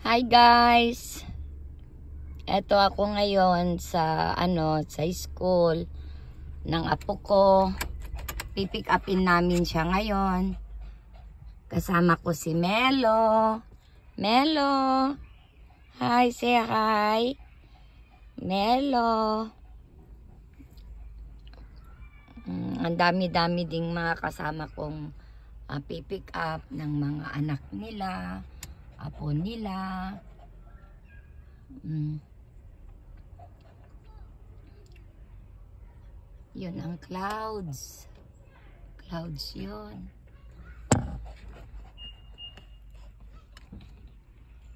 Hi guys. Eto ako ngayon sa sa school ng apo ko. Pipick upin namin siya ngayon. Kasama ko si Melo. Melo. Hi, say hi. Melo. Ang dami-dami ding mga kasama kong pipick up ng mga anak nila, apo nila. Yun ang clouds. Clouds yun.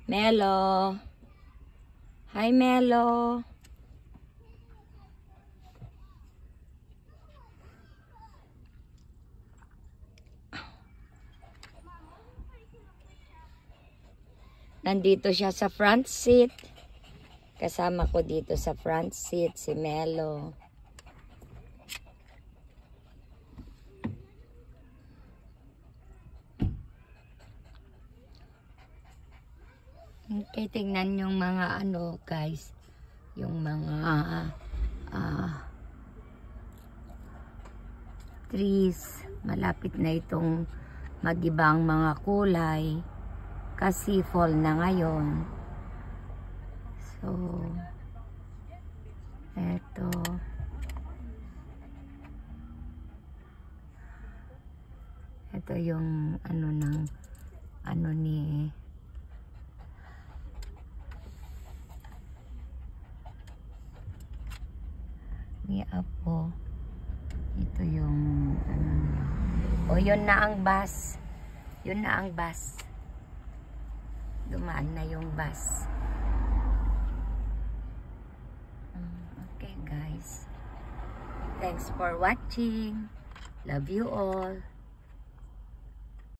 Melo. Hi, Melo. Nandito siya sa front seat. Kasama ko dito sa front seat si Melo. Okay, tingnan yung mga guys. Yung mga trees. Malapit na itong mag-ibang mga kulay. Kasi fall na ngayon. So, eto. Ito yung ni Apo. Ito yung niya. O, yun na ang bus. Yun na ang bus. Dumaan na yung bus. Okay guys. Thanks for watching. Love you all.